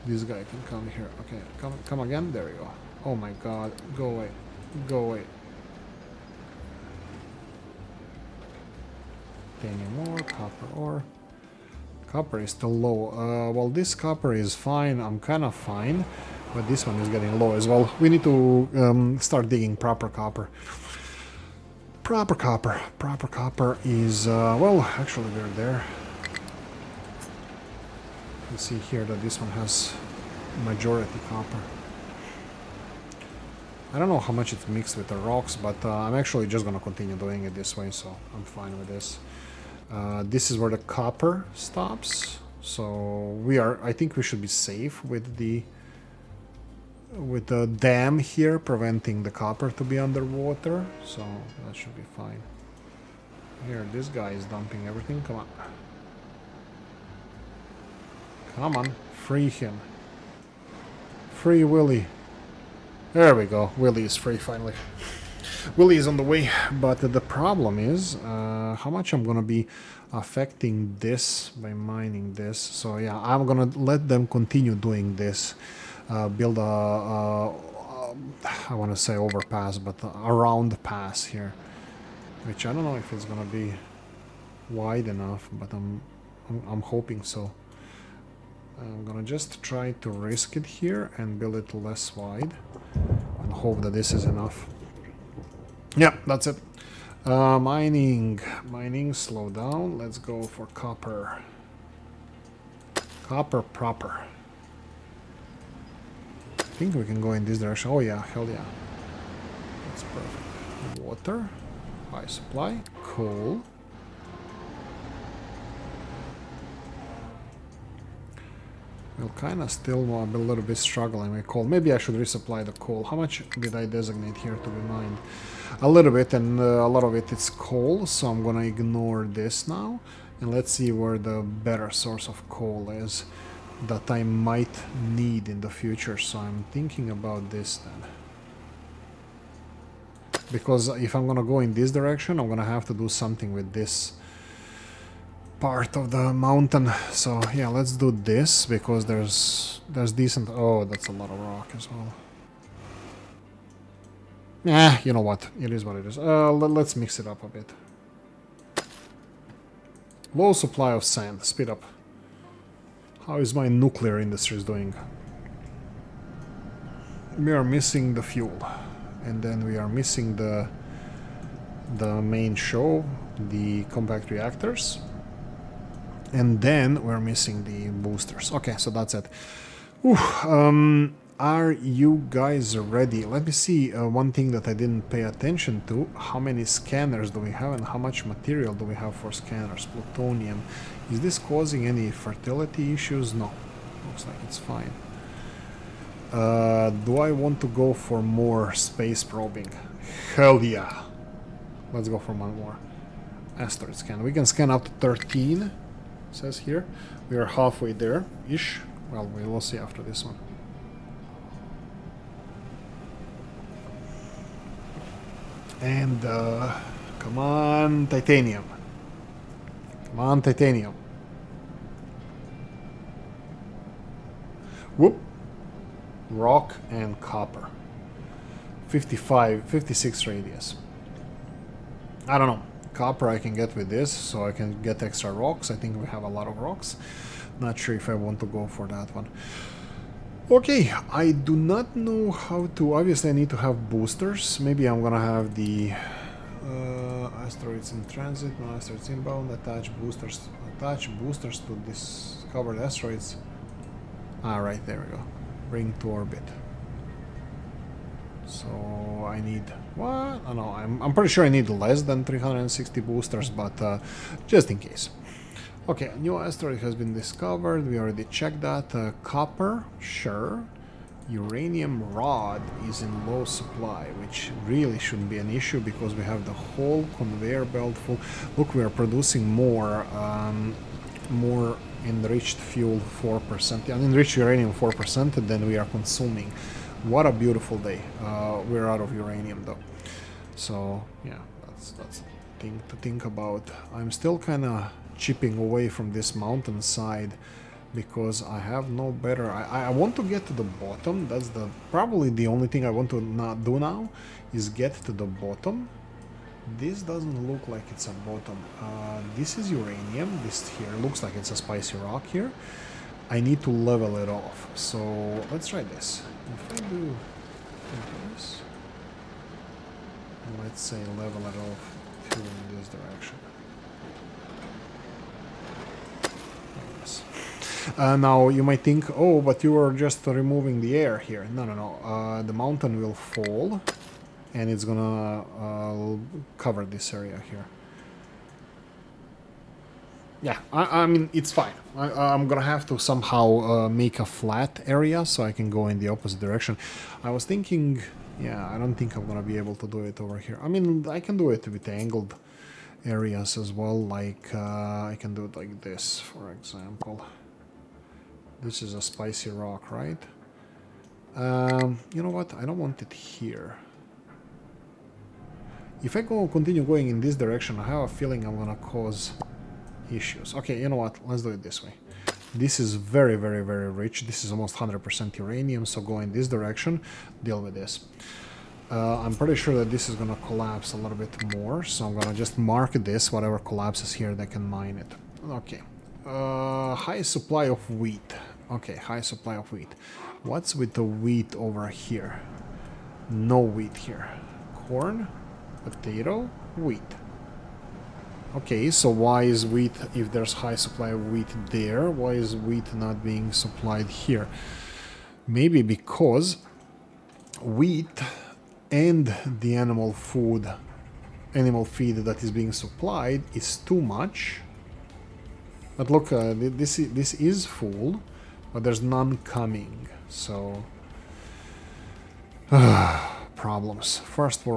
this guy can come here. Okay, come again? There we go. Oh my god, go away. Go away. Any more copper ore? Copper is still low. Well, this copper is fine. I'm kind of fine, but this one is getting low as well. We need to start digging proper copper. Proper copper is well, actually we're there. You see here that this one has majority copper. I don't know how much it's mixed with the rocks, but I'm actually just gonna continue doing it this way, so I'm fine with this. This is where the copper stops, so I think we should be safe with the dam here, preventing the copper to be underwater, so that should be fine. Here, this guy is dumping everything. Come on. Come on, free him. Free Willy. There we go, Willy is free finally. Willy is on the way, but the problem is how much I'm gonna be affecting this by mining this. So yeah, I'm gonna let them continue doing this. Build I want to say overpass, but a round pass here, which I don't know if it's gonna be wide enough, but I'm hoping so. I'm gonna just try to risk it here and build it less wide and hope that this is enough. Yeah, that's it. Mining, slow down. Let's go for copper. Copper proper. I think we can go in this direction. Oh yeah, hell yeah. That's perfect. Water, high supply, coal. We'll kind of still be a little bit struggling with coal. Maybe I should resupply the coal. How much did I designate here to be mined? A little bit, and a lot of it is coal, so I'm gonna ignore this now. And let's see where the better source of coal is that I might need in the future. So I'm thinking about this then. Because if I'm gonna go in this direction, I'm gonna have to do something with this part of the mountain. So yeah, let's do this because there's decent. Oh, that's a lot of rock as well. Yeah, you know what? It is what it is. Let's mix it up a bit. Low supply of sand. Speed up. How is my nuclear industry doing? We are missing the fuel, and then we are missing the main show, the compact reactors. And then we're missing the boosters. Okay, so that's it. Ooh, are you guys ready? Let me see one thing that I didn't pay attention to. How many scanners do we have and how much material do we have for scanners? Plutonium. Is this causing any fertility issues? No. Looks like it's fine. Do I want to go for more space probing? Hell yeah. Let's go for one more. Asteroid scan. We can scan up to 13. Says here. We are halfway there-ish. Well, we will see after this one. And, come on, titanium. Come on, titanium. Whoop. Rock and copper. 56 radius. I don't know. Copper I can get with this, so I can get extra rocks. I think we have a lot of rocks. Not sure if I want to go for that one. Okay, I do not know how to... Obviously I need to have boosters. Maybe I'm gonna have the Asteroids in transit, no asteroids inbound. Attach boosters to discovered asteroids. Ah, right, there we go. Bring to orbit. So I need what? Oh, no, I'm pretty sure I need less than 360 boosters, but just in case. Okay, new asteroid has been discovered. We already checked that. Copper, sure. Uranium rod is in low supply, which really shouldn't be an issue because we have the whole conveyor belt full. Look, we are producing more enriched fuel 4%, enriched uranium 4% than we are consuming. What a beautiful day. We're out of uranium though, so yeah, that's a thing to think about. I'm still kind of chipping away from this mountainside because I have no better. I want to get to the bottom. That's probably the only thing I want to not do now is get to the bottom. This doesn't look like it's a bottom. This is uranium. This here looks like it's a spicy rock here. I need to level it off. So let's try this. If I do this, let's say level it off to in this direction. Now you might think, oh, but you are just removing the air here. No. The mountain will fall, and it's gonna cover this area here. Yeah, I mean, it's fine. I'm gonna have to somehow make a flat area so I can go in the opposite direction. I was thinking, yeah, I don't think I'm gonna be able to do it over here. I mean, I can do it with angled areas as well, like I can do it like this, for example. This is a spicy rock, right? You know what? I don't want it here. If I continue going in this direction, I have a feeling I'm gonna cause issues. Okay, you know what? Let's do it this way. This is very, very, very rich. This is almost 100% uranium, so go in this direction, deal with this. I'm pretty sure that this is gonna collapse a little bit more, so I'm gonna just mark this. Whatever collapses here, they can mine it. Okay. High supply of wheat. Okay, high supply of wheat. What's with the wheat over here? No wheat here. Corn, potato, wheat. Okay, so why is wheat, if there's high supply of wheat there, why is wheat not being supplied here? Maybe because wheat and the animal feed that is being supplied is too much. But look, this is full, but there's none coming, so problems. First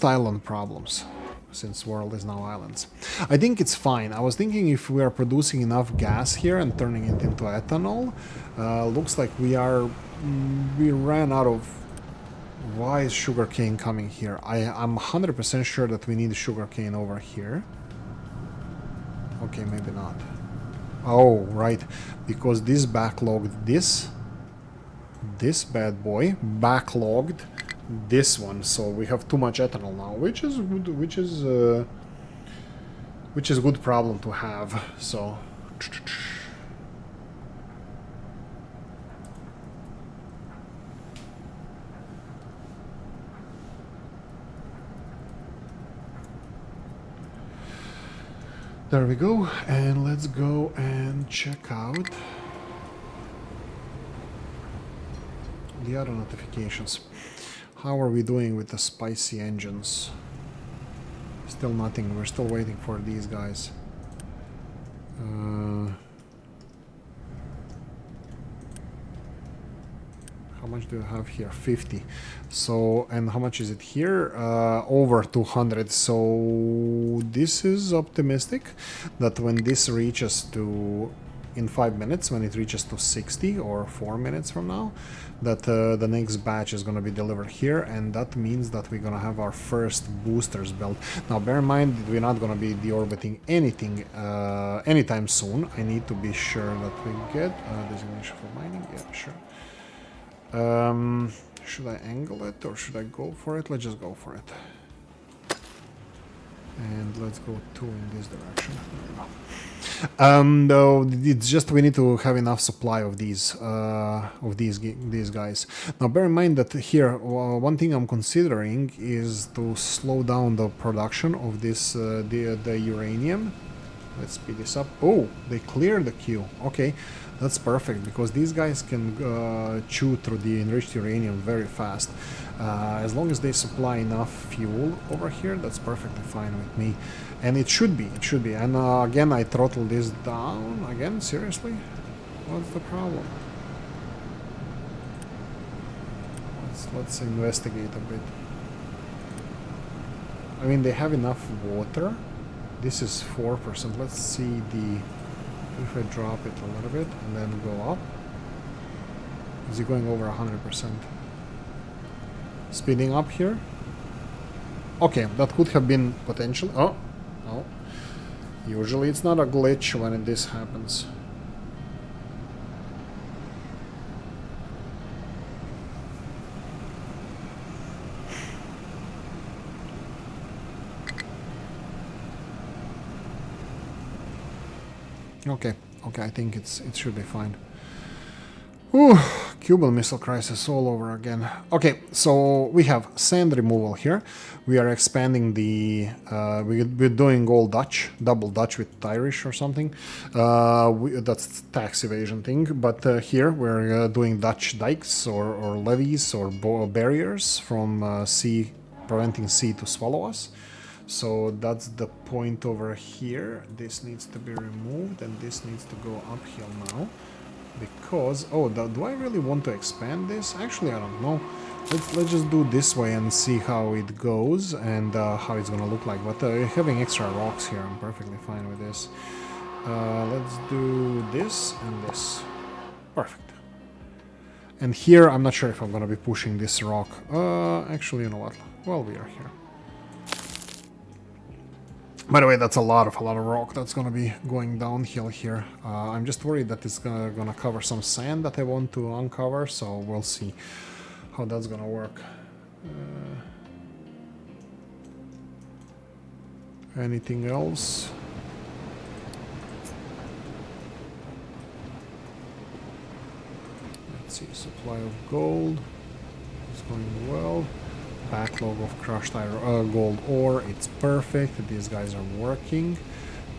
island problems, since world is now islands. I think it's fine. I was thinking if we are producing enough gas here and turning it into ethanol, looks like we ran out of. Why is sugarcane coming here? I'm 100% sure that we need sugarcane over here. Okay, maybe not. Oh, right, because this backlogged this bad boy backlogged this one, so we have too much ethanol now, which is good, which is good problem to have. So there we go, and let's go and check out the other notifications. How are we doing with the spicy engines? Still nothing. We're still waiting for these guys. How much do you have here? 50. So, and how much is it here? Over 200. So this is optimistic that when this reaches to, in 5 minutes, when it reaches to 60 or 4 minutes from now, that the next batch is going to be delivered here, and that means that we're going to have our first boosters built. Now bear in mind that we're not going to be deorbiting anything anytime soon. I need to be sure that we get designation for mining. Yeah, sure. Should I angle it or should I go for it? Let's just go for it. And let's go 2 in this direction. No, it's just we need to have enough supply of these guys. Now, bear in mind that here, one thing I'm considering is to slow down the production of this the uranium. Let's speed this up. Oh, they cleared the queue. Okay, that's perfect because these guys can chew through the enriched uranium very fast. As long as they supply enough fuel over here, that's perfectly fine with me. And it should be. And again, I throttle this down. Again, seriously? What's the problem? Let's investigate a bit. I mean, they have enough water. This is 4%. Let's see if I drop it a little bit and then go up. Is it going over 100%? Speeding up here. Okay, that could have been potential. Oh, no. Usually it's not a glitch when this happens. Okay, I think it should be fine. Ooh, Cuban Missile Crisis all over again. Okay, so we have sand removal here. We are expanding the... we're doing all Dutch, double Dutch with Irish or something. That's tax evasion thing. But here we're doing Dutch dikes or levees or barriers from sea, preventing sea to swallow us. So that's the point over here. This needs to be removed and this needs to go uphill now. Because, oh, do I really want to expand this? Actually, I don't know. Let's just do this way and see how it goes and how it's gonna look like. But having extra rocks here, I'm perfectly fine with this. Let's do this and this. Perfect. And here, I'm not sure if I'm gonna be pushing this rock. Actually, you know what? Well, we are here. By the way, that's a lot of rock that's gonna be going downhill here. I'm just worried that it's gonna cover some sand that I want to uncover, so we'll see how that's gonna work. Anything else? Let's see, supply of gold is going well. Backlog of crushed iron, gold ore, it's perfect. These guys are working.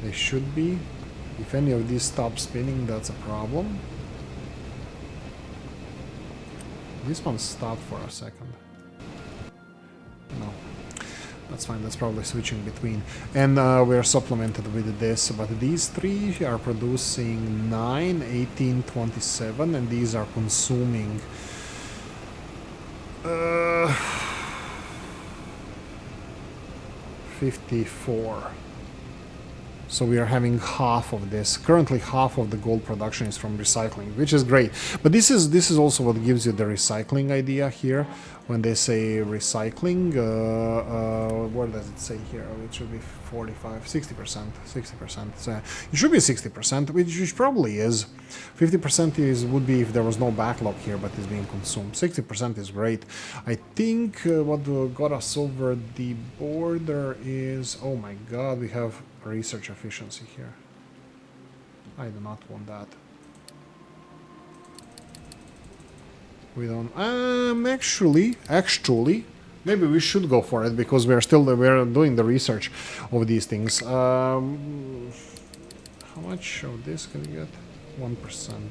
They should be. If any of these stop spinning, that's a problem. This one stopped for a second. No. That's fine, that's probably switching between. And we're supplemented with this, but these three are producing 9, 18, 27, and these are consuming... 54. So we are having half of this. Currently, half of the gold production is from recycling, which is great. But this is also what gives you the recycling idea here. When they say recycling, what does it say here? Oh, it should be 45, 60%, 60%. So it should be 60%, which probably is. 50% would be if there was no backlog here, but it's being consumed. 60% is great. I think what got us over the border is, oh my god, we have research efficiency here. I do not want that. We don't. Actually, maybe we should go for it because we're doing the research of these things. How much of this can you get? 1%.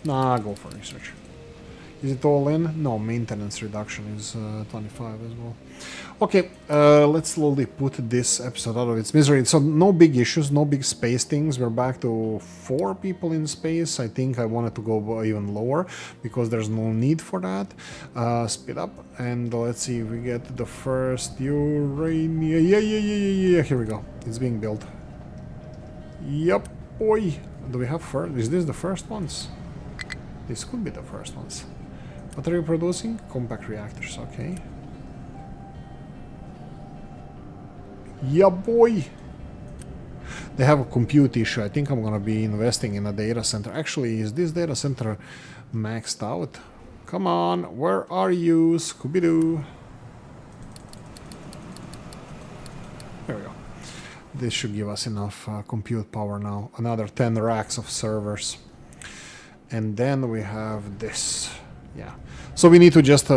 Nah, go for research. Is it all in? No, maintenance reduction is 25 as well. Okay, let's slowly put this episode out of its misery. So no big issues, no big space things. We're back to 4 people in space. I think I wanted to go even lower because there's no need for that. Speed up and let's see if we get the first uranium. Yeah. Here we go. It's being built. Yep, boy. Do we have first? Is this the first ones? This could be the first ones. What are you producing? Compact reactors, okay. Yeah, boy! They have a compute issue. I think I'm gonna be investing in a data center. Actually, is this data center maxed out? Come on, where are you, Scooby-Doo? There we go. this should give us enough compute power now. Another 10 racks of servers. And then we have this. Yeah. So we need to just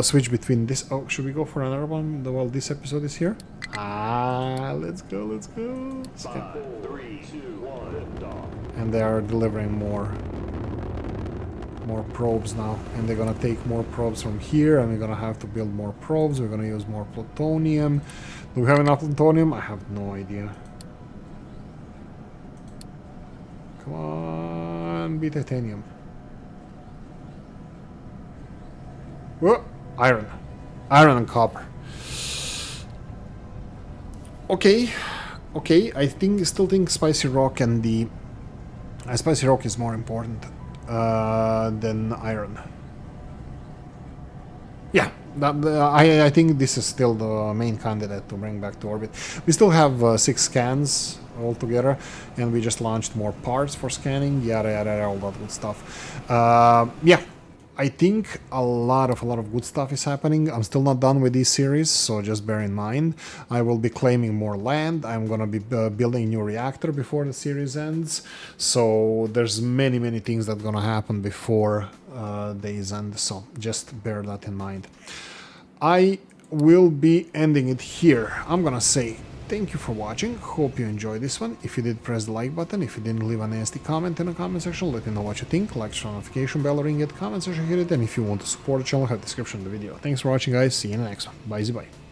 switch between this. Oh, should we go for another one while this episode is here? Let's go, let's go. 5, 3, 2, 1, lift off. And they are delivering more probes now, and they're gonna take more probes from here, and we're gonna have to build more probes. We're gonna use more plutonium. Do we have enough plutonium? I have no idea. Come on, be titanium. Whoa, iron and copper. Okay, I still think spicy rock and the spicy rock is more important than iron. Yeah, I think this is still the main candidate to bring back to orbit. We still have 6 scans altogether, and we just launched more parts for scanning, yada yada, all that good stuff. Yeah, I think a lot of good stuff is happening. I'm still not done with this series, so just bear in mind. I will be claiming more land. I'm gonna be building a new reactor before the series ends. So there's many things that are gonna happen before days end. So just bear that in mind. I will be ending it here. I'm gonna say thank you for watching. Hope you enjoyed this one. If you did, press the like button. If you didn't, leave a nasty comment in the comment section. Let me know what you think. Like, share, notification bell, ring it, comment section, hit it. And if you want to support the channel, have the description of the video. Thanks for watching, guys. See you in the next one. Bye, bye.